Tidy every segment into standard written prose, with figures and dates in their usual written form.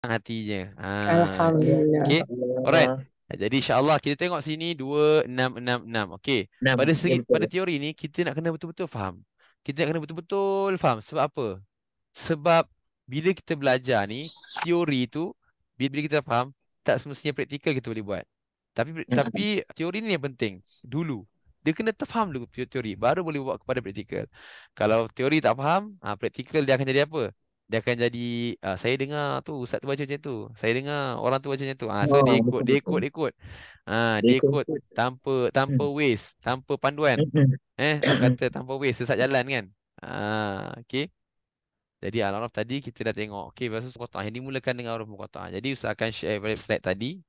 hatinya. Alhamdulillah. Okay. Alright. Jadi insyaAllah kita tengok sini 2, 6, 6, 6. Okay. 6. Ya, Pada betul. teori ni kita nak kena betul-betul faham. Kita nak kena betul-betul faham. Sebab apa? Sebab bila kita belajar ni, teori tu, bila kita faham, tak semestinya praktikal kita boleh buat. Tapi teori ni yang penting. Dulu. Dia kena terfaham dulu teori. Baru boleh buat kepada praktikal. Kalau teori tak faham, praktikal dia akan jadi apa? Dia akan jadi, saya dengar tu, ustaz tu baca macam tu. Saya dengar orang tu baca macam tu. So Oh, dia ikut, betul, dia ikut, betul. dia ikut. Dia Dia ikut. ikut tanpa waste, tanpa panduan. Orang kata tanpa waste, sesat jalan kan? Okay. Jadi Al-Araf tadi kita dah tengok. Okey, bahasa Muqatta'ah. Yang dimulakan dengan huruf Muqatta'ah. Jadi Ustaz akan share pada slide tadi.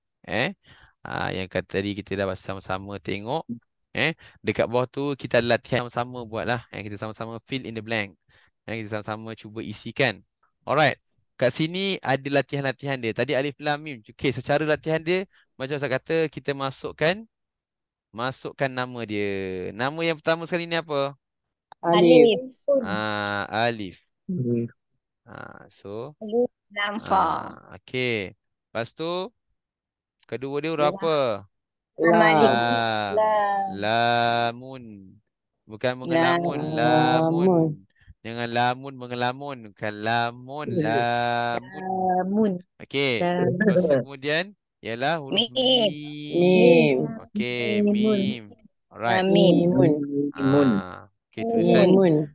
Yang kata tadi kita dah sama-sama tengok. Dekat bawah tu kita ada latihan sama-sama buat lah. Kita sama-sama fill in the blank. Kita sama-sama cuba isikan. Alright. Kat sini ada latihan-latihan dia. Tadi Alif Lam Mim. Okey, secara latihan dia macam Ustaz kata kita masukkan nama dia. Nama yang pertama sekali ni apa? Alif. Alif. Hmm. So Nampak. okey. Lepas tu kedua dia huruf apa? Lam. Lamun. Bukan mengelamun, lamun. Lamun. Jangan lamun mengelamun, bukan lamun, lamun. Lamun. Okey. Lepas tu kemudian ialah huruf Mim. Mim. Okey, mim. Alright. Mimun. Okey, tulisan. Mimun.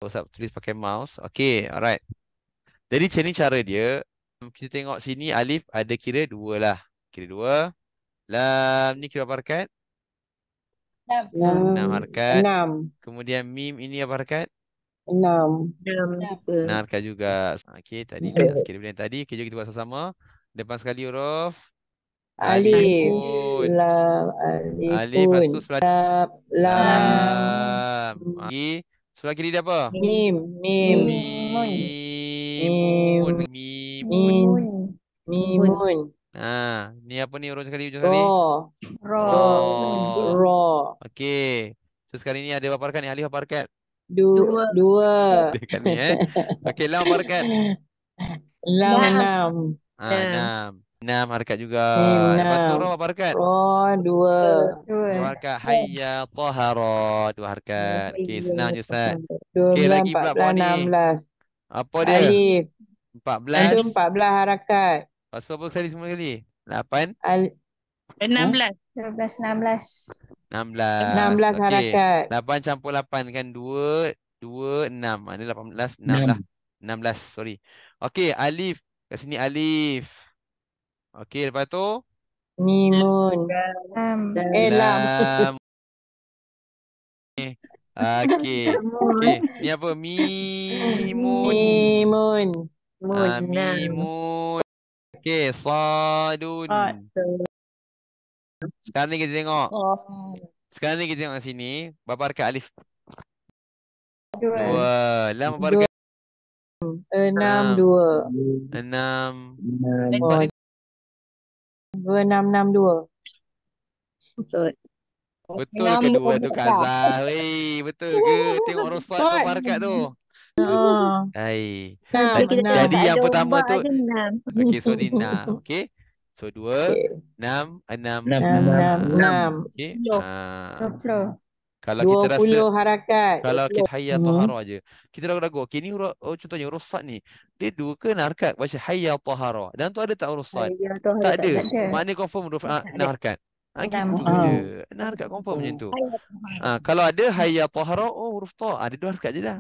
Ustaz tulis pakai mouse. Okey, alright. Jadi macam ni cara dia. Kita tengok sini alif ada kira 2 lah. Kira 2. Lam ni kira apa harakat? 6 harakat. 6. Kemudian mim ini apa harakat? 6. 6 harakat juga. Okey, tadi kita nak sekira benda yang tadi. Okey, jom kita buat sama-sama. Depan sekali huruf Alif. alifun. Lam. Alif, lepas tu Alifun. sebelah Lam. Okey. Sebelah kiri dia apa? Mim. Mim. Mimun. Mimun. Mimun. Ni apa ni huruf sekali, ujung sekali? Ro. Ro. Ro. Okey. So sekarang ni ada berapa harakat ni? Alif apa harakat? 2. Dekat ni Okey, lam apa harakat? Lam. 6. 6 harakat juga. Mim Lepas tu 6. ro apa harakat? Ro 2. 2 harakat. Hayya tahara. 2 harakat. Okey, senang je Ustaz. Okey, 12, lagi pula bawah 14, ni. 16. Apa dia? Alif. 14. Itu 14 harakat. Lepas tu apa sekali semua sekali? 8. 16. 16 Okey. harakat. 8 campur 8 kan 2, 2, 6. Mana 18, 6 lah. 16, sorry. Okey, alif. Kat sini alif. Okey, lepas tu Mimun. Lam. lam. Okey. Okey, ni apa? Mimun. Mimun. Mimun. Okey, sadun. Sekarang ni kita tengok. Sekarang ni kita tengok kat sini. Berapa harakat alif? 2. Lam berapa harakat? 6, 2. 6. 2, 6, 6, 2. Betul ke 2 tu Kak Azhar? Weh, betul ke? Tengok rosat tu berapa harakat tu. Hai. Jadi yang pertama tu. Okey, so ni 6. Okey. So 2, 6, 6. 6. Okey. Kalau kita rasa 20 harakat. kalau kita hayya tahara je. Kita ragu-ragu. Okey, ni huruf contohnya huruf sad ni. Dia 2 ke 6 harakat baca hayya tahara. Dan tu ada tak huruf sad? Tak ada. Maknanya confirm huruf 6 harakat. Gitu je. 6 harakat confirm macam tu. Kalau ada hayya tahara, huruf ta. Ada 2 harakat je dah.